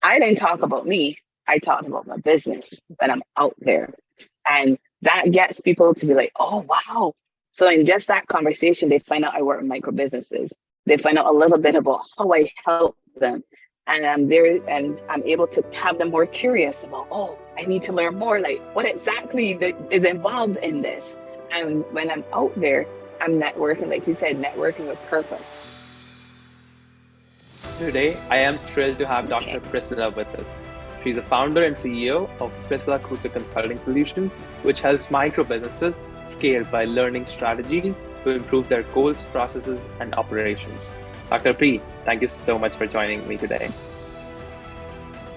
I didn't talk about me. I talked about my business when I'm out there. And that gets people to be like, oh, wow. So in just that conversation, they find out I work with micro businesses. They find out a little bit about how I help them. And I'm there and I'm able to have them more curious about, oh, I need to learn more. Like, what exactly is involved in this? And when I'm out there, I'm networking, like you said, networking with purpose. Today, I am thrilled to have Dr. Okay. Priscilla with us. She's the founder and CEO of Priscilla Consulting Solutions, which helps micro businesses scale by learning strategies to improve their goals, processes, and operations. Dr. P, thank you so much for joining me today.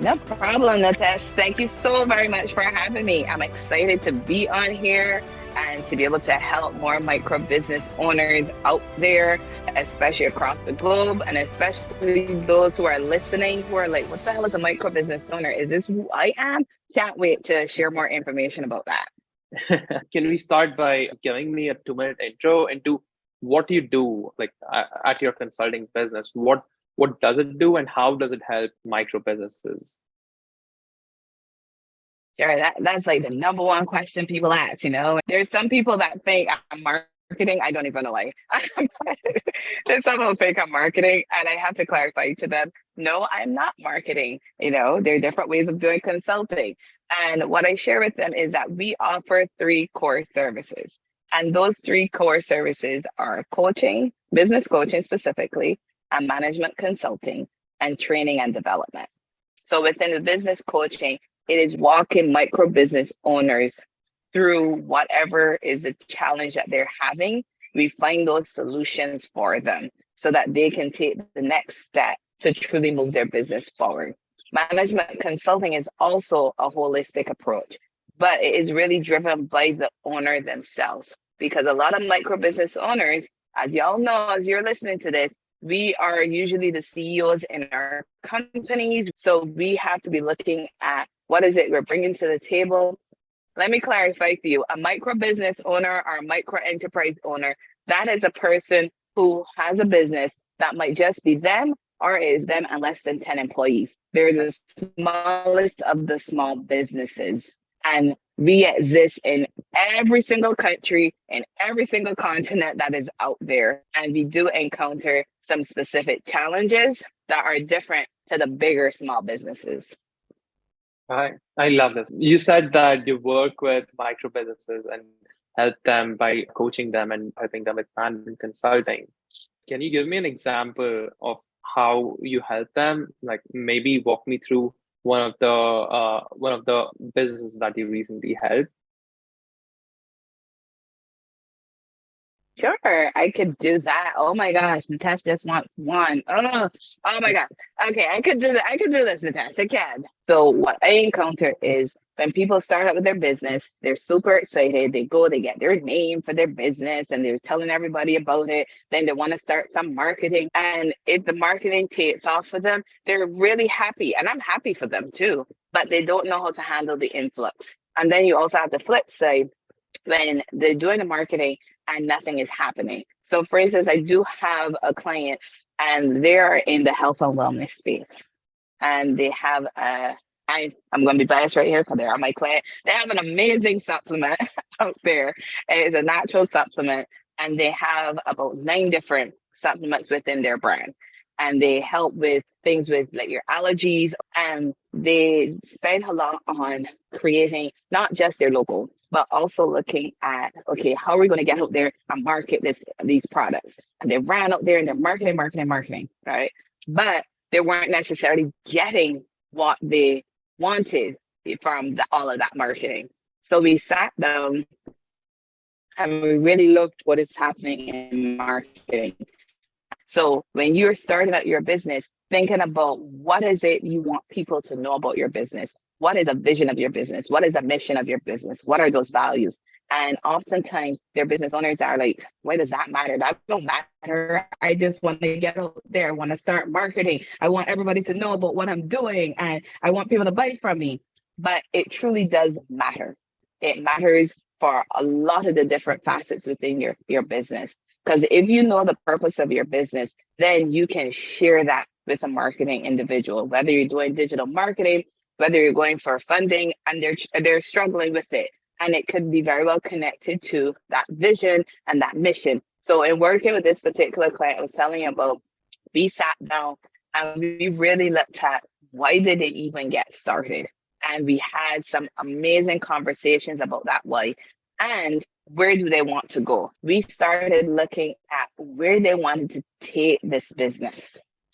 No problem, Natesh. Thank you so very much for having me. I'm excited to be on here and to be able to help more micro business owners out there, especially across the globe, and especially those who are listening who are like, what the hell is a micro business owner? Is this who I am? Can't wait to share more information about that. Can we start by giving me a 2-minute intro into what you do, like at your consulting business? What does it do, and how does it help micro businesses? Sure, that's like the number one question people ask, you know. There's some people that think I'm marketing. I don't even know why. There's some people think I'm marketing, and I have to clarify to them, no, I'm not marketing. You know, there are different ways of doing consulting. And what I share with them is that we offer three core services. And those three core services are coaching, business coaching specifically, and management consulting, and training and development. So within the business coaching, it is walking micro business owners through whatever is the challenge that they're having. We find those solutions for them so that they can take the next step to truly move their business forward. Management consulting is also a holistic approach, but it is really driven by the owner themselves, because a lot of micro business owners, as y'all know, as you're listening to this, we are usually the CEOs in our companies. So we have to be looking at what is it we're bringing to the table. Let me clarify for you. A micro business owner or a micro enterprise owner, that is a person who has a business that might just be them or is them and less than 10 employees. They're the smallest of the small businesses. And we exist in every single country, in every single continent that is out there. And we do encounter some specific challenges that are different to the bigger small businesses. I love this. You said that you work with micro businesses and help them by coaching them and helping them with management consulting. Can you give me an example of how you help them? Like maybe walk me through one of the businesses that you recently helped. Sure, I could do that. Oh my gosh, Natasha just wants one. Oh my God. Okay, I could do that. I could do this, Natasha. I can. So what I encounter is when people start out with their business, they're super excited. They go, they get their name for their business and they're telling everybody about it. Then they want to start some marketing. And if the marketing takes off for them, they're really happy. And I'm happy for them too, but they don't know how to handle the influx. And then you also have the flip side when they're doing the marketing and nothing is happening. So for instance, I do have a client and they're in the health and wellness space. And they have I'm going to be biased right here because they're my client. They have an amazing supplement out there. It's a natural supplement. And they have about 9 different supplements within their brand. And they help with things with like your allergies. And they spend a lot on creating not just their logo, but also looking at, okay, how are we going to get out there and market these products? And they ran out there and they're marketing, right? But they weren't necessarily getting what they wanted from all of that marketing. So we sat down and we really looked what is happening in marketing. So when you're starting out your business, thinking about what is it you want people to know about your business? What is a vision of your business? What is a mission of your business? What are those values? And oftentimes their business owners are like, why does that matter? That don't matter. I just want to get out there. I want to start marketing. I want everybody to know about what I'm doing and I want people to buy from me. But it truly does matter. It matters for a lot of the different facets within your business. Because if you know the purpose of your business, then you can share that with a marketing individual, whether you're doing digital marketing, whether you're going for funding and they're struggling with it. And it could be very well connected to that vision and that mission. So in working with this particular client I was telling you about, we sat down and we really looked at why did it even get started? And we had some amazing conversations about that why and where do they want to go? We started looking at where they wanted to take this business.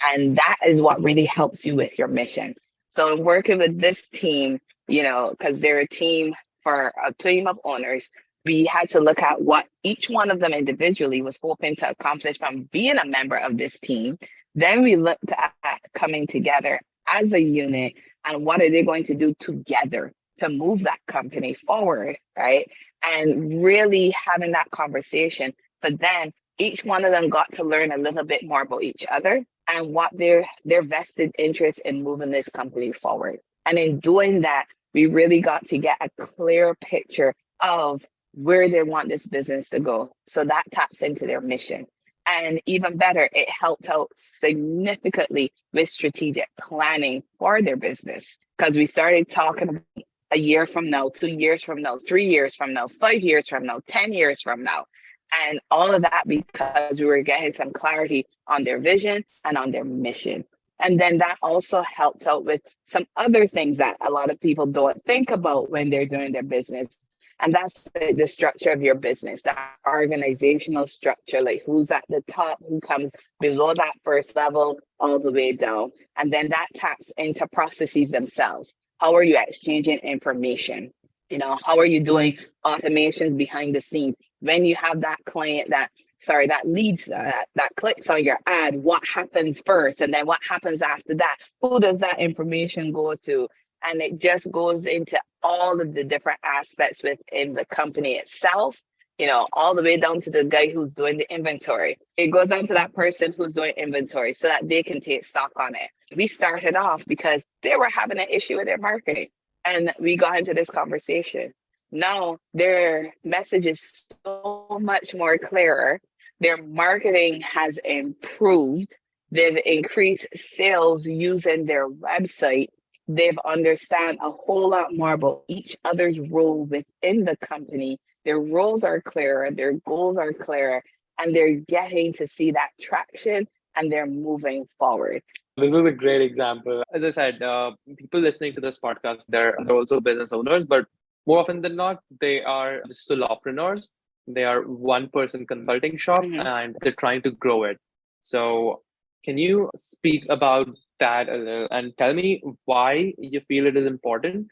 And that is what really helps you with your mission. So in working with this team, because they're a team for a team of owners, we had to look at what each one of them individually was hoping to accomplish from being a member of this team. Then we looked at coming together as a unit and what are they going to do together to move that company forward, right? And really having that conversation. But then each one of them got to learn a little bit more about each other and what their vested interest in moving this company forward. And in doing that, we really got to get a clear picture of where they want this business to go. So that taps into their mission. And even better, it helped out significantly with strategic planning for their business because we started talking about a year from now, 2 years from now, 3 years from now, 5 years from now, 10 years from now. And all of that because we were getting some clarity on their vision and on their mission. And then that also helped out with some other things that a lot of people don't think about when they're doing their business. And that's the structure of your business, that organizational structure, like who's at the top, who comes below that first level, all the way down. And then that taps into processes themselves. How are you exchanging information? How are you doing automations behind the scenes? When you have that client that leads, that clicks on your ad, what happens first? And then what happens after that? Who does that information go to? And it just goes into all of the different aspects within the company itself, all the way down to the guy who's doing the inventory. It goes down to that person who's doing inventory so that they can take stock on it. We started off because they were having an issue with their marketing. And we got into this conversation. Now their message is so much more clearer. Their marketing has improved. They've increased sales using their website. They've understand a whole lot more about each other's role within the company. Their roles are clearer, their goals are clearer, and they're getting to see that traction and they're moving forward. This was a great example. As I said, people listening to this podcast, they're also business owners, but more often than not, they are just solopreneurs. They are one-person consulting shop and they're trying to grow it. So can you speak about that a little and tell me why you feel it is important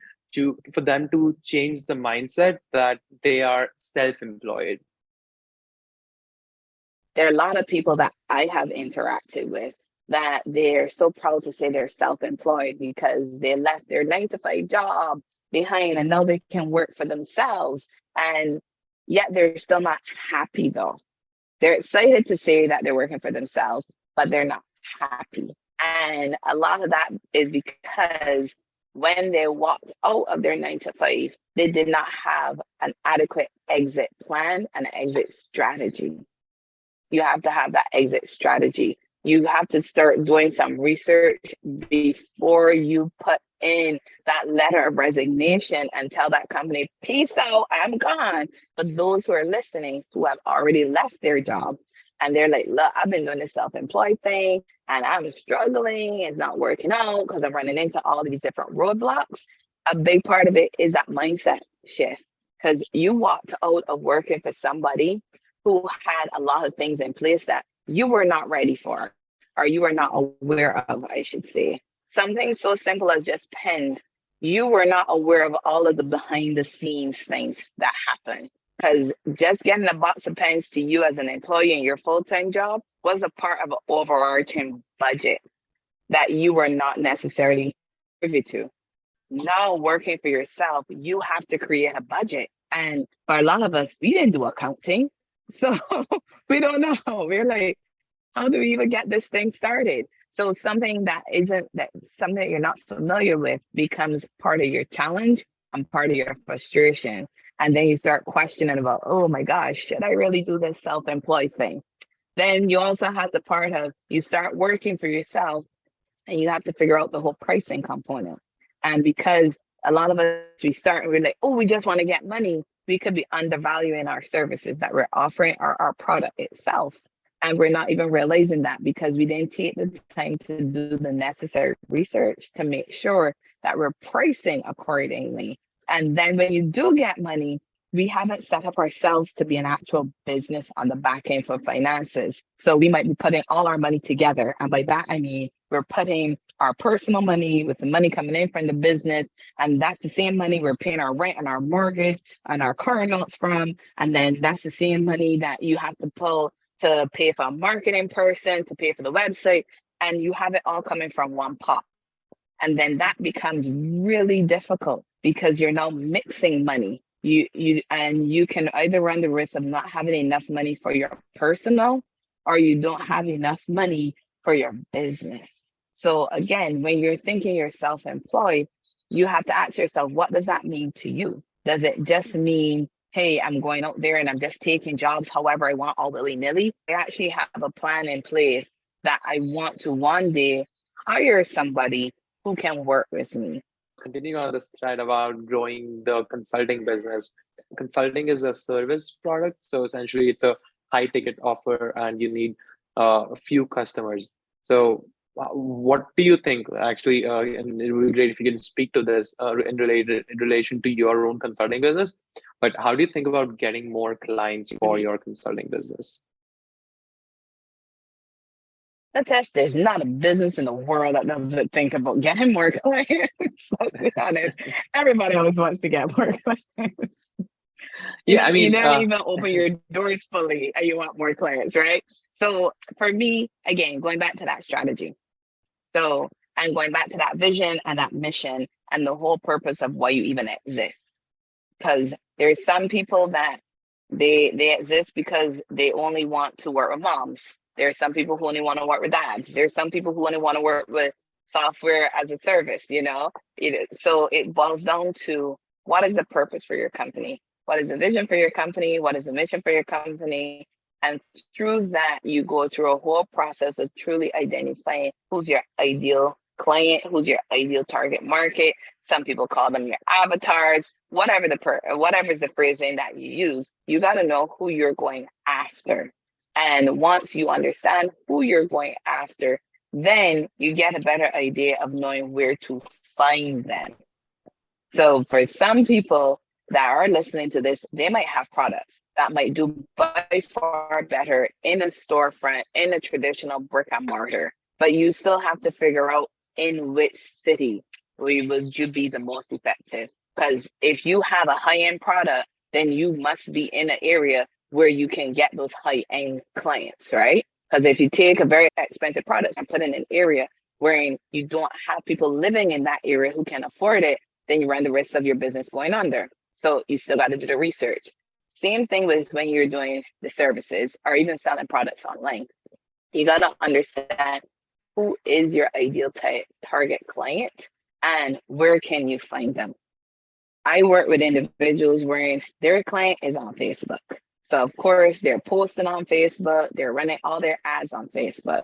for them to change the mindset that they are self-employed? There are a lot of people that I have interacted with that they're so proud to say they're self-employed because they left their 9-to-5 job behind and now they can work for themselves. And yet they're still not happy though. They're excited to say that they're working for themselves, but they're not happy. And a lot of that is because when they walked out of their 9-to-5, they did not have an adequate exit plan and exit strategy. You have to have that exit strategy. You have to start doing some research before you put in that letter of resignation and tell that company, peace out, I'm gone. But those who are listening, who have already left their job, and they're like, look, I've been doing this self-employed thing and I'm struggling. It's not working out because I'm running into all these different roadblocks. A big part of it is that mindset shift because you walked out of working for somebody who had a lot of things in place that you were not ready for, or you were not aware of, I should say. Something so simple as just pens. You were not aware of all of the behind the scenes things that happen. Because just getting a box of pens to you as an employee in your full-time job was a part of an overarching budget that you were not necessarily privy to. Now working for yourself, you have to create a budget. And for a lot of us, we didn't do accounting. So we don't know. We're like, how do we even get this thing started? So something that you're not familiar with becomes part of your challenge and part of your frustration. And then you start questioning about, oh my gosh, should I really do this self-employed thing? Then you also have the part of you start working for yourself and you have to figure out the whole pricing component. And because a lot of us, we start and we're like, oh, we just want to get money, we could be undervaluing our services that we're offering or our product itself. And we're not even realizing that because we didn't take the time to do the necessary research to make sure that we're pricing accordingly. And then when you do get money, we haven't set up ourselves to be an actual business on the back end for finances. So we might be putting all our money together. And by that, I mean, we're putting our personal money with the money coming in from the business. And that's the same money we're paying our rent and our mortgage and our car notes from. And then that's the same money that you have to pull to pay for a marketing person, to pay for the website. And you have it all coming from one pot. And then that becomes really difficult because you're now mixing money. You can either run the risk of not having enough money for your personal, or you don't have enough money for your business. So again, when you're thinking you're self-employed, you have to ask yourself, what does that mean to you? Does it just mean, hey, I'm going out there and I'm just taking jobs however I want, all willy-nilly? I actually have a plan in place that I want to one day hire somebody who can work with me. Continuing on this thread about growing the consulting business, consulting is a service product. So essentially, it's a high ticket offer and you need a few customers. So, what do you think actually? And it would be great if you can speak to this in relation to your own consulting business. But how do you think about getting more clients for your consulting business? There's not a business in the world that doesn't think about getting more clients. Let's be honest. Everybody always wants to get more clients. Yeah, I You mean, never even open your doors fully and you want more clients, right? So for me, again, going back to that strategy. So I'm going back to that vision and that mission and the whole purpose of why you even exist. Because there's some people that they exist because they only want to work with moms. There's some people who only want to work with dads. There's some people who only want to work with software as a service, you know? So it boils down to, what is the purpose for your company? What is the vision for your company? What is the mission for your company? And through that, you go through a whole process of truly identifying who's your ideal client, who's your ideal target market. Some people call them your avatars. Whatever's the phrasing that you use, you got to know who you're going after. And once you understand who you're going after, then you get a better idea of knowing where to find them. So for some people that are listening to this, they might have products that might do by far better in a storefront, in a traditional brick and mortar, but you still have to figure out in which city would you be the most effective. Because if you have a high-end product, then you must be in an area where you can get those high-end clients, right? Because if you take a very expensive product and put it in an area where you don't have people living in that area who can afford it, then you run the risk of your business going under. So you still got to do the research. Same thing with when you're doing the services or even selling products online. You got to understand who is your ideal target client and where can you find them. I work with individuals where their client is on Facebook. So of course they're posting on Facebook, they're running all their ads on Facebook.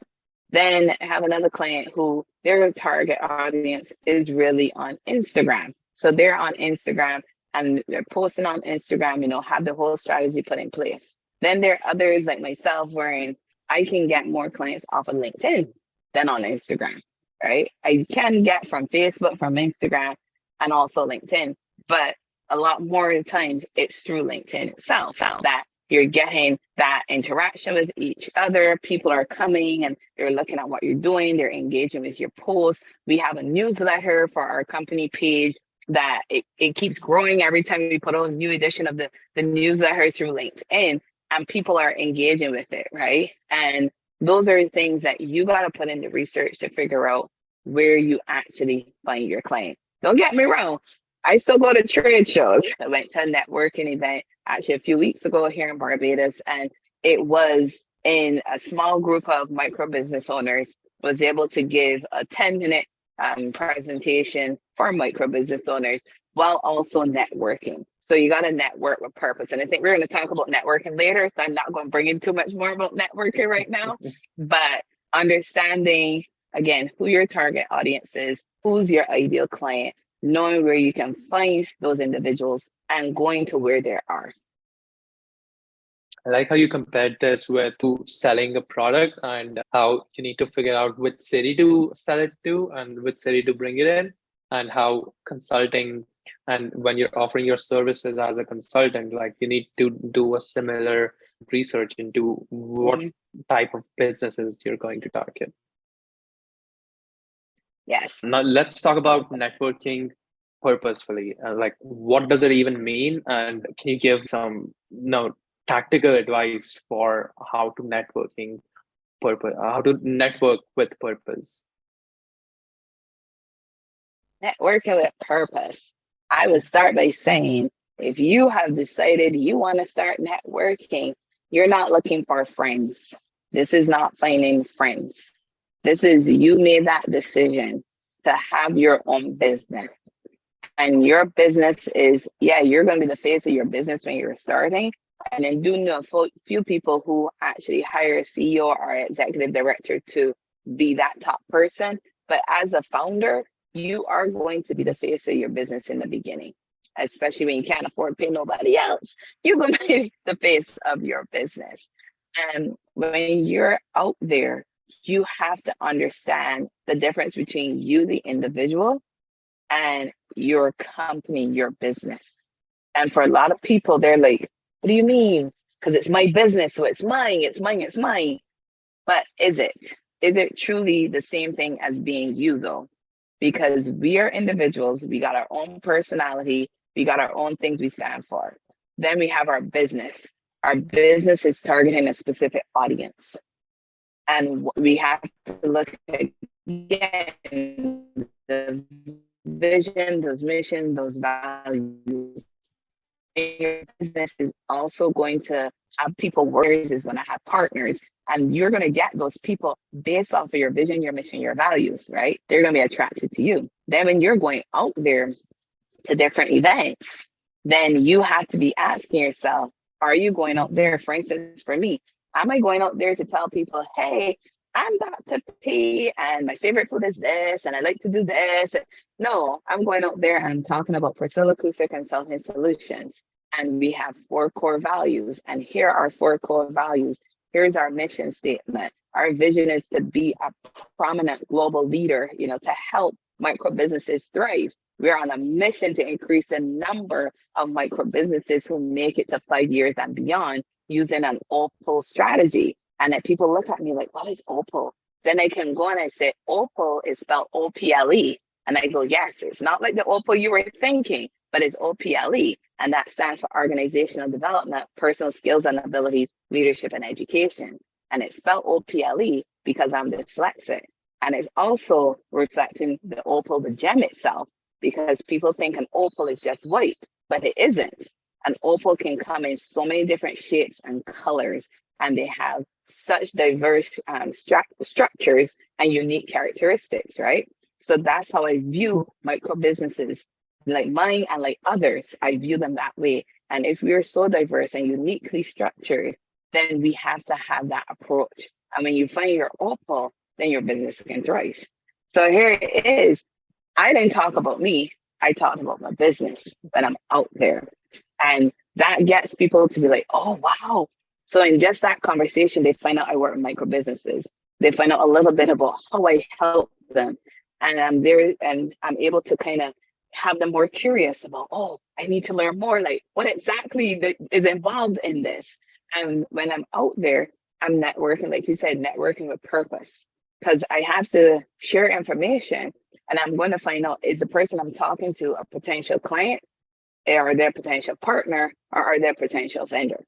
Then have another client who their target audience is really on Instagram. So they're on Instagram and they're posting on Instagram, have the whole strategy put in place. Then there are others like myself wherein I can get more clients off of LinkedIn than on Instagram, right? I can get from Facebook, from Instagram, and also LinkedIn. But a lot more times it's through LinkedIn itself that you're getting that interaction with each other. People are coming and they're looking at what you're doing. They're engaging with your posts. We have a newsletter for our company page that it keeps growing every time we put out a new edition of the newsletter through LinkedIn, and people are engaging with it, right? And those are things that you got to put into research to figure out where you actually find your client. Don't get me wrong. I still go to trade shows. I went to a networking event actually a few weeks ago here in Barbados, and it was in a small group of micro business owners, was able to give a 10-minute presentation for micro business owners while also networking. So you got to network with purpose. And I think we're going to talk about networking later, so I'm not going to bring in too much more about networking right now, but understanding again, who your target audience is, who's your ideal client, knowing where you can find those individuals and going to where they are. I like how you compared this with to selling a product and how you need to figure out which city to sell it to and which city to bring it in, and how consulting and when you're offering your services as a consultant, like you need to do a similar research into what type of businesses you're going to target. Yes. Now let's talk about networking purposefully. Like, what does it even mean? And can you give some tactical advice for how to how to network with purpose? Networking with purpose. I would start by saying, if you have decided you want to start networking, you're not looking for friends. This is not finding friends. This is you made that decision to have your own business. And your business is, you're going to be the face of your business when you're starting. And then do know a few people who actually hire a CEO or executive director to be that top person. But as a founder, you are going to be the face of your business in the beginning, especially when you can't afford to pay nobody else. You're going to be the face of your business. And when you're out there, you have to understand the difference between you, the individual, and your company, your business. And for a lot of people, they're like, what do you mean? Because it's my business, so it's mine, it's mine, it's mine. But is it? Is it truly the same thing as being you, though? Because we are individuals, we got our own personality, we got our own things we stand for. Then we have our business. Our business is targeting a specific audience. And we have to look at, again, the vision, those mission, those values. And your business is also going to have people, workers, is going to have partners, and you're going to get those people based off of your vision, your mission, your values, right? They're going to be attracted to you. Then when you're going out there to different events, then you have to be asking yourself, are you going out there? For instance, for me, am I going out there to tell people, hey, I'm Dr. P and my favorite food is this and I like to do this? No, I'm going out there and talking about Priscilla Consulting Solutions. And we have 4 core values. And here are 4 core values. Here's our mission statement. Our vision is to be a prominent global leader, to help micro businesses thrive. We're on a mission to increase the number of micro businesses who make it to 5 years and beyond using an OPAL strategy. And if people look at me like, what is OPAL? Then I can go and I say, OPAL is spelled OPLE. And I go, yes, it's not like the OPAL you were thinking, but it's OPLE. And that stands for Organizational Development, Personal Skills and Abilities, Leadership and Education. And it's spelled OPLE because I'm dyslexic. And it's also reflecting the opal, the gem itself, because people think an opal is just white, but it isn't. An opal can come in so many different shapes and colors, and they have such diverse structures and unique characteristics, right? So that's how I view micro businesses, like mine and like others. I view them that way. And if we're so diverse and uniquely structured, then we have to have that approach. And when you find your opal, then your business can thrive. So here it is. I didn't talk about me. I talked about my business when I'm out there. And that gets people to be like, oh, wow. So in just that conversation, they find out I work with micro businesses. They find out a little bit about how I help them. And I'm there and I'm able to kind of have them more curious about, oh, I need to learn more. Like, what exactly is involved in this? And when I'm out there, I'm networking, like you said, networking with purpose, because I have to share information and I'm going to find out, is the person I'm talking to a potential client, or their potential partner, or are their potential vendor?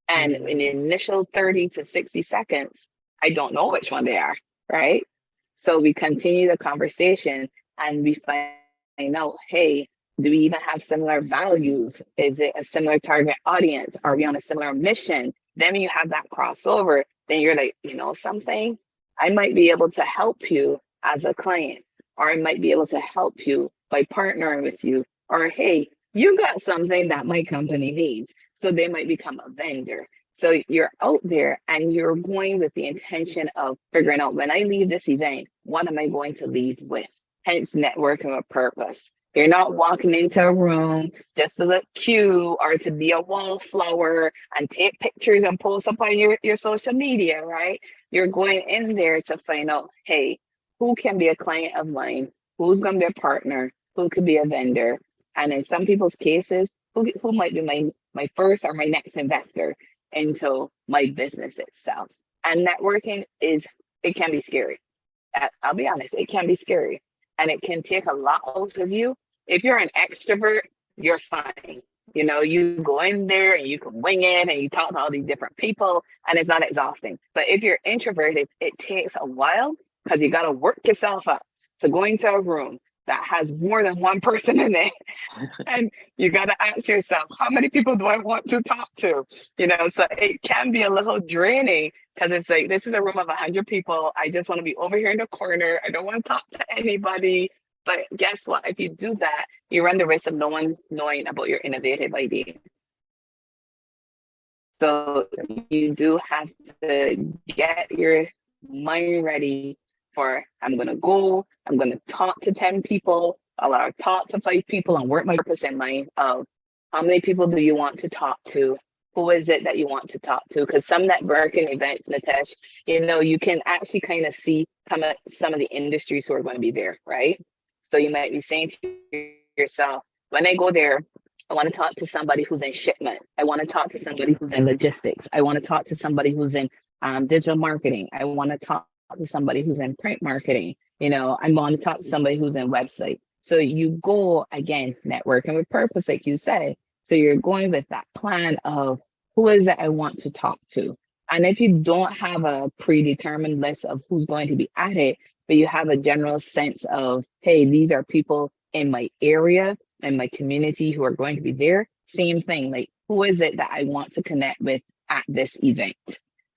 And in the initial 30 to 60 seconds, I don't know which one they are, right? So we continue the conversation and we find out, hey, do we even have similar values? Is it a similar target audience? Are we on a similar mission? Then when you have that crossover, then you're like, you know something? I might be able to help you as a client, or I might be able to help you by partnering with you, or hey, you got something that my company needs. So they might become a vendor. So you're out there and you're going with the intention of figuring out, when I leave this event, what am I going to leave with? Hence networking with purpose. You're not walking into a room just to look cute or to be a wallflower and take pictures and post up on your social media, right? You're going in there to find out, hey, who can be a client of mine? Who's going to be a partner? Who could be a vendor? And in some people's cases, who might be my first or my next investor into my business itself. And networking it can be scary. I'll be honest, it can be scary. And it can take a lot out of you. If you're an extrovert, you're fine. You go in there and you can wing it and you talk to all these different people and it's not exhausting. But if you're introverted, it takes a while because you got to work yourself up to go into a room that has more than one person in it. And you got to ask yourself, how many people do I want to talk to? So it can be a little draining because it's like, this is a room of 100 people. I just want to be over here in the corner. I don't want to talk to anybody. But guess what? If you do that, you run the risk of no one knowing about your innovative idea. So you do have to get your mind ready for, I'm going to talk to 10 people, I'll talk to 5 people and work my purpose in mind of how many people do you want to talk to? Who is it that you want to talk to? Because some networking events, Nitesh, you can actually kind of see some of the industries who are going to be there, right? So you might be saying to yourself, when I go there, I want to talk to somebody who's in shipment. I want to talk to somebody who's in logistics. I want to talk to somebody who's in digital marketing. I want to talk to somebody who's in print marketing. I want to talk to somebody who's in website. So you go, again, networking with purpose, like you say. So you're going with that plan of who is it I want to talk to. And if you don't have a predetermined list of who's going to be at it, but you have a general sense of, hey, these are people in my area and my community who are going to be there, same thing. Like, who is it that I want to connect with at this event?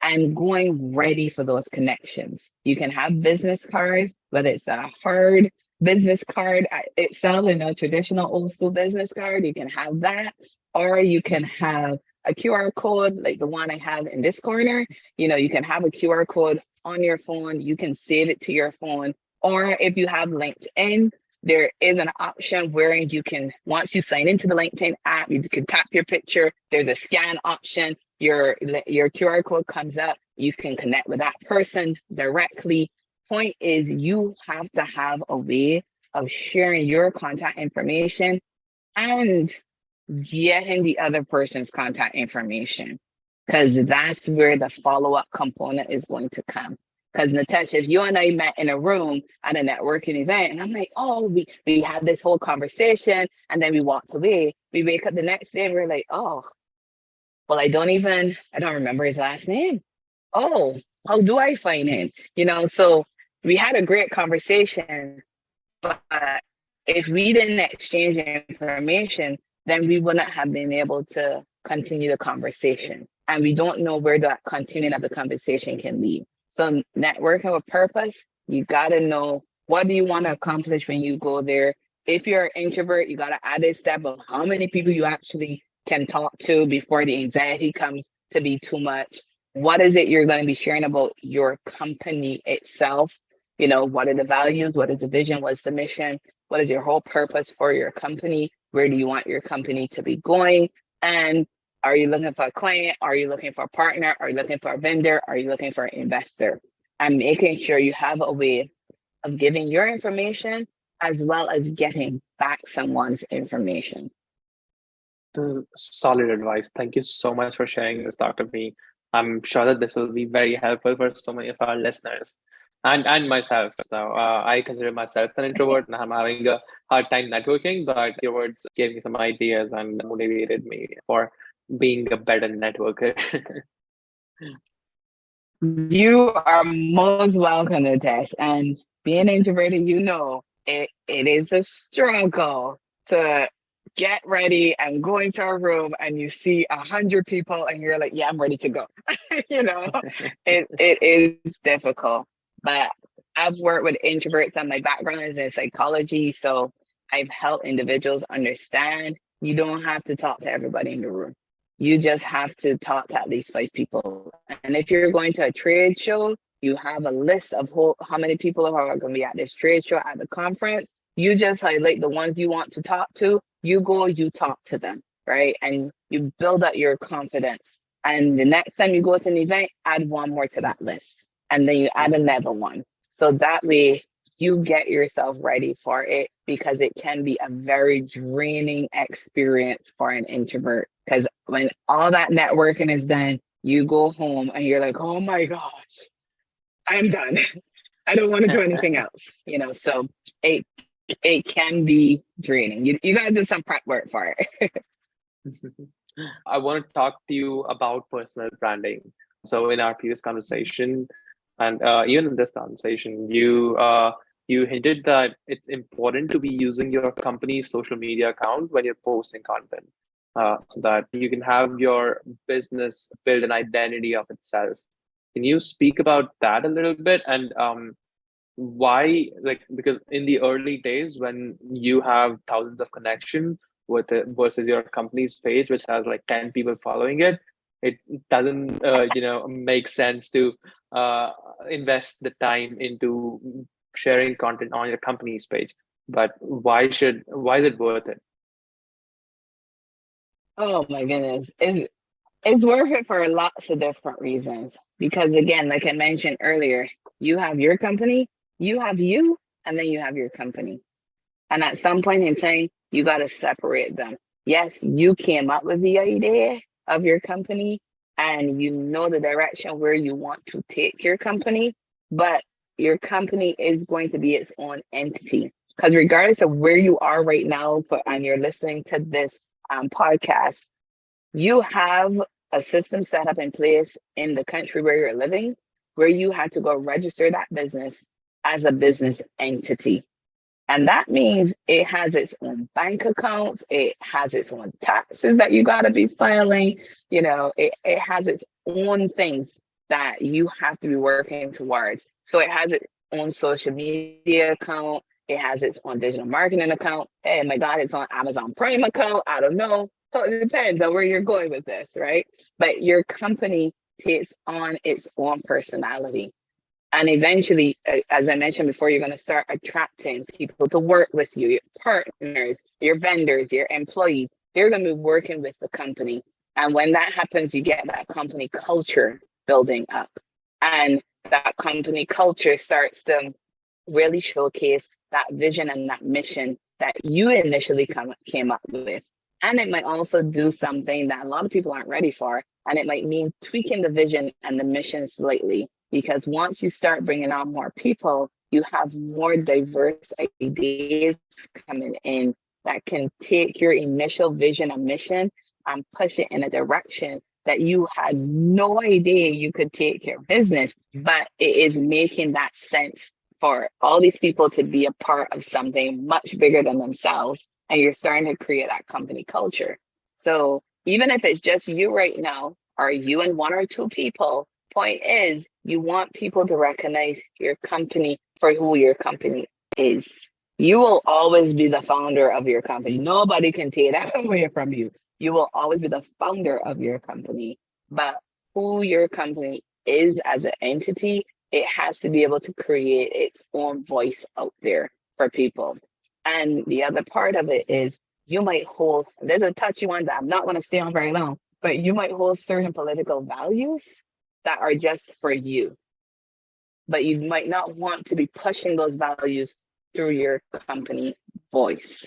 And going ready for those connections. You can have business cards, whether it's a hard business card itself in a traditional old school business card, you can have that, or you can have a QR code like the one I have in this corner. You can have a QR code on your phone, you can save it to your phone, or if you have LinkedIn, there is an option where you can, once you sign into the LinkedIn app, you can tap your picture, there's a scan option, your QR code comes up, you can connect with that person directly. Point is, you have to have a way of sharing your contact information and getting the other person's contact information, because that's where the follow-up component is going to come. Because Natasha, if you and I met in a room at a networking event, and I'm like, oh, we had this whole conversation, and then we walked away, we wake up the next day and we're like, oh, well, I don't remember his last name. Oh, how do I find him? So we had a great conversation, but if we didn't exchange information, then we wouldn't have been able to continue the conversation. And we don't know where that continuing of the conversation can lead. So networking with purpose, you got to know, what do you want to accomplish when you go there? If you're an introvert, you got to add a step of how many people you actually can talk to before the anxiety comes to be too much. What is it you're going to be sharing about your company itself? What are the values? What is the vision? What's the mission? What is your whole purpose for your company? Where do you want your company to be going? And are you looking for a client? Are you looking for a partner? Are you looking for a vendor? Are you looking for an investor? And making sure you have a way of giving your information as well as getting back someone's information. This is solid advice. Thank you so much for sharing this, Dr. B. I'm sure that this will be very helpful for so many of our listeners and myself. So I consider myself an introvert and I'm having a hard time networking, but your words gave me some ideas and motivated me for being a better networker. You are most welcome, Natesh. And being introverted, it is a struggle to get ready and go into a room and you see 100 people and you're like, yeah, I'm ready to go. It is difficult. But I've worked with introverts, and my background is in psychology. So I've helped individuals understand you don't have to talk to everybody in the room. You just have to talk to at least 5 people. And if you're going to a trade show, you have a list of how many people are going to be at this trade show, at the conference. You just highlight the ones you want to talk to. You go, you talk to them, right? And you build up your confidence. And the next time you go to an event, add one more to that list. And then you add another one. So that way you get yourself ready for it, because it can be a very draining experience for an introvert. Because when all that networking is done, you go home and you're like, oh my gosh, I'm done. I don't want to do anything else, so it can be draining. You got to do some prep work for it. I want to talk to you about personal branding. So in our previous conversation, and even in this conversation, you hinted that it's important to be using your company's social media account when you're posting content, so that you can have your business build an identity of itself. Can you speak about that a little bit? And why, because in the early days when you have thousands of connection with it versus your company's page, which has like 10 people following it, it doesn't, make sense to invest the time into sharing content on your company's page. But why is it worth it? Oh my goodness. It's worth it for lots of different reasons. Because again, like I mentioned earlier, you have your company, you have you, and then you have your company. And at some point in time, you got to separate them. Yes, you came up with the idea of your company and you know the direction where you want to take your company, but your company is going to be its own entity. Because regardless of where you are right now, and you're listening to this podcast, you have a system set up in place in the country where you're living, where you had to go register that business as a business entity. And that means it has its own bank accounts, it has its own taxes that you got to be filing, it has its own things that you have to be working towards. So it has its own social media account, it has its own digital marketing account. Hey, my God, it's on Amazon Prime account. I don't know. So it depends on where you're going with this, right? But your company takes on its own personality. And eventually, as I mentioned before, you're going to start attracting people to work with you, your partners, your vendors, your employees. They're going to be working with the company. And when that happens, you get that company culture building up. And that company culture starts to really showcase that vision and that mission that you initially came up with. And it might also do something that a lot of people aren't ready for. And it might mean tweaking the vision and the mission slightly. Because once you start bringing on more people, you have more diverse ideas coming in that can take your initial vision and mission and push it in a direction that you had no idea you could take your business. But it is making that sense for all these people to be a part of something much bigger than themselves. And you're starting to create that company culture. So even if it's just you right now, or you and one or two people, point is, you want people to recognize your company for who your company is. You will always be the founder of your company. Nobody can take that away from you. You will always be the founder of your company. But who your company is as an entity, it has to be able to create its own voice out there for people. And the other part of it is, you might hold, there's a touchy one that I'm not going to stay on very long, but you might hold certain political values that are just for you. But you might not want to be pushing those values through your company voice,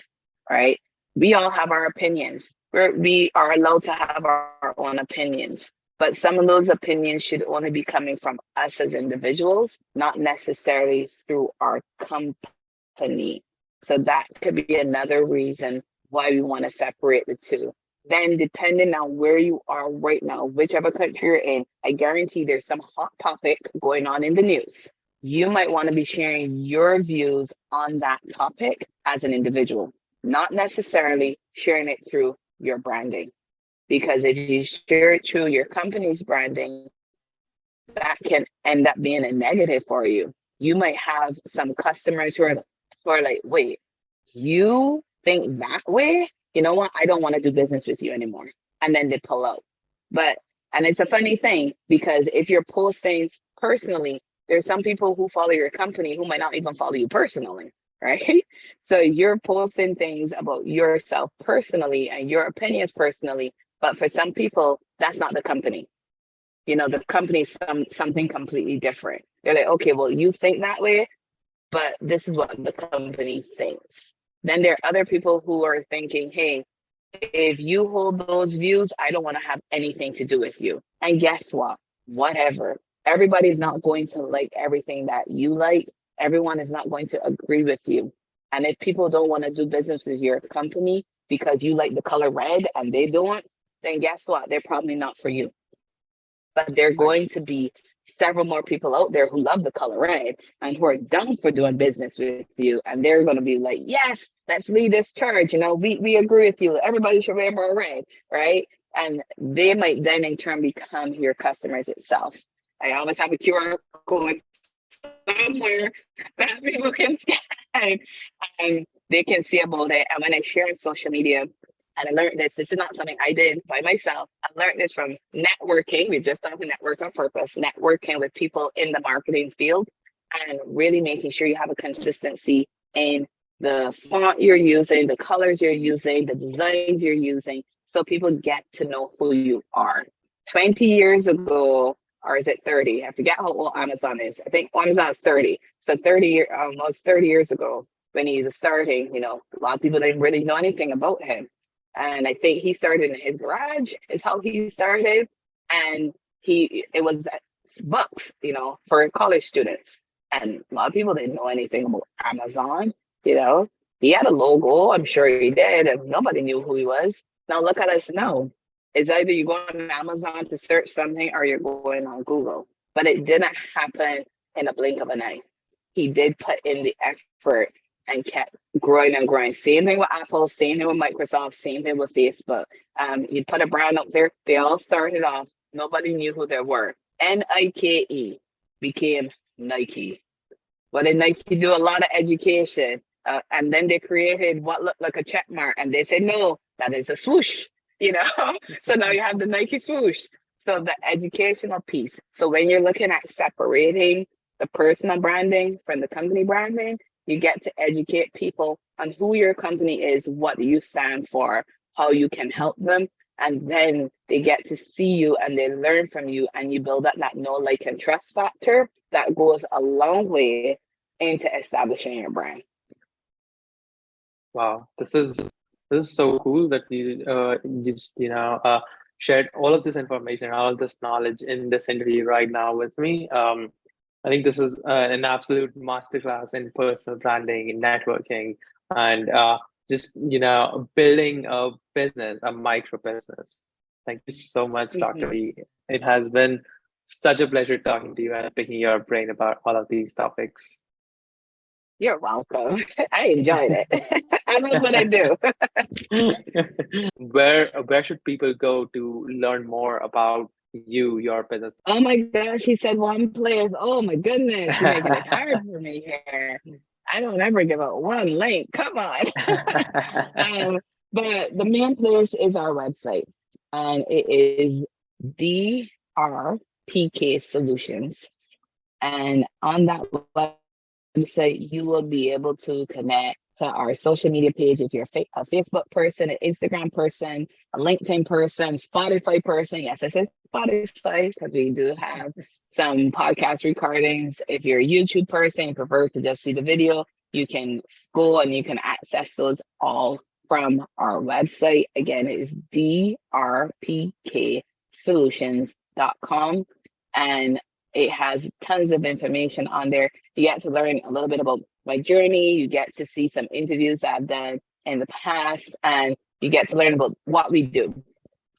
right? We all have our opinions. We are allowed to have our own opinions, but some of those opinions should only be coming from us as individuals, not necessarily through our company. So that could be another reason why we want to separate the two. Then depending on where you are right now, whichever country you're in, I guarantee there's some hot topic going on in the news. You might want to be sharing your views on that topic as an individual, not necessarily sharing it through your branding. Because if you share it through your company's branding, that can end up being a negative for you. You might have some customers who are like, wait, you think that way? You know what? I don't want to do business with you anymore. and then they pull out. And it's a funny thing, because if you're posting personally, there's some people who follow your company who might not even follow you personally, right? So you're posting things about yourself personally and your opinions personally, but for some people, that's not the company. The company's something completely different. They're like, okay, well, you think that way, but this is what the company thinks. Then there are other people who are thinking, hey, if you hold those views, I don't want to have anything to do with you. And guess what? Whatever. Everybody's not going to like everything that you like. Everyone is not going to agree with you. And if people don't want to do business with your company because you like the color red and they don't, then guess what? They're probably not for you. But there are going to be several more people out there who love the color red and who are down for doing business with you. And they're going to be like, yes, let's lead this charge. We agree with you. Everybody should wear more red, right? And they might then in turn become your customers itself. I always have a QR code somewhere that people can scan and they can see about it. And when I share on social media, and I learned this is not something I did by myself. I learned this from networking. We just talked network on purpose, networking with people in the marketing field, and really making sure you have a consistency in the font you're using, the colors you're using, the designs you're using, so people get to know who you are. 20 years ago, or is it 30? I forget how old Amazon is. I think Amazon is 30. So almost 30 years ago, when he was starting, a lot of people didn't really know anything about him. And I think he started in his garage is how he started. And it was books, for college students. And a lot of people didn't know anything about Amazon, He had a logo, I'm sure he did, and nobody knew who he was. Now look at us now. It's either you go on Amazon to search something or you're going on Google. But it didn't happen in a blink of an eye. He did put in the effort and kept growing and growing. Same thing with Apple, same thing with Microsoft, same thing with Facebook. You put a brand up there, they all started off, nobody knew who they were. Nike became Nike. Well, then Nike do a lot of education. And then they created what looked like a check mark. And they said, no, that is a swoosh, So now you have the Nike swoosh. So the educational piece. So when you're looking at separating the personal branding from the company branding, you get to educate people on who your company is, what you stand for, how you can help them. And then they get to see you and they learn from you, and you build up that know, like, and trust factor that goes a long way into establishing your brand. Wow, this is so cool that you just shared all of this information, all of this knowledge in this interview right now with me. I think this is an absolute masterclass in personal branding, in networking, and just building a business, a micro business. Thank you so much, Dr. Lee. It has been such a pleasure talking to you and picking your brain about all of these topics. You're welcome. I enjoyed it. I love what I do. Where should people go to learn more about your business? Oh my gosh, he said one place. Oh my goodness, you're making it hard for me here. I don't ever give out one link. Come on. But the main place is our website, and it is DRPK Solutions. And on that website, you will be able to connect to our social media page if you're a Facebook person, an Instagram person, a LinkedIn person, Spotify person. Yes, I said Spotify because we do have some podcast recordings. If you're a YouTube person, you prefer to just see the video, you can go and you can access those all from our website. Again, it is drpksolutions.com, and it has tons of information on there. You get to learn a little bit about my journey. You get to see some interviews that I've done in the past, and you get to learn about what we do.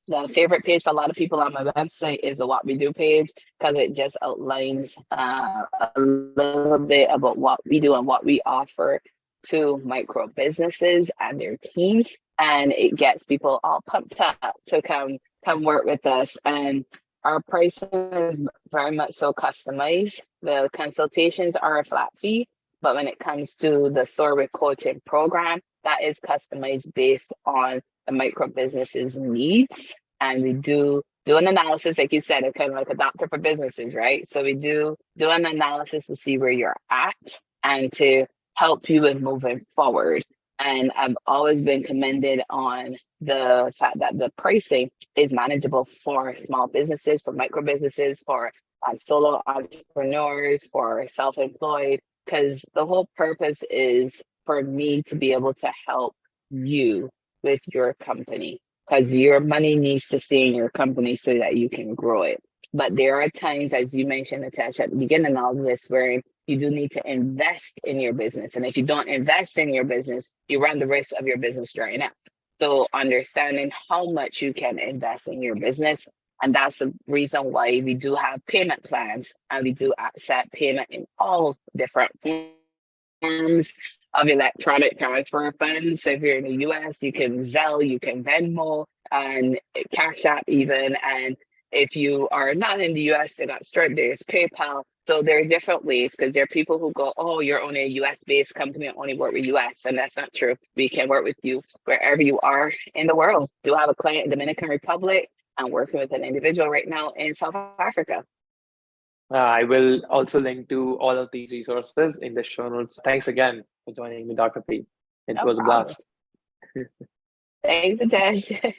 The favorite page for a lot of people on my website is the What We Do page, because it just outlines a little bit about what we do and what we offer to micro businesses and their teams. And it gets people all pumped up to come work with us. And our pricing is very much so customized. The consultations are a flat fee, but when it comes to the Soar with Coaching program, that is customized based on the micro business's needs. and we do an analysis, like you said, it's kind of like a doctor for businesses, right? So we do an analysis to see where you're at and to help you with moving forward. And I've always been commended on the fact that the pricing is manageable for small businesses, for micro businesses, for solo entrepreneurs, for self-employed, because the whole purpose is for me to be able to help you with your company, because your money needs to stay in your company so that you can grow it. But there are times, as you mentioned, Natasha, at the beginning of all this, where you do need to invest in your business. And if you don't invest in your business, you run the risk of your business drying up. So understanding how much you can invest in your business. And that's the reason why we do have payment plans, and we do accept payment in all different forms of electronic transfer funds. So if you're in the US, you can Zelle, you can Venmo, and Cash App even. And if you are not in the US, they're not strict, there's PayPal. So there are different ways, because there are people who go, oh, you're only a US based company, I only work with US. And that's not true. We can work with you wherever you are in the world. Do have a client in Dominican Republic. I'm working with an individual right now in South Africa. I will also link to all of these resources in the show notes. Thanks again for joining me, Dr. P. It No was a problem. blast. Thanks, Natasha.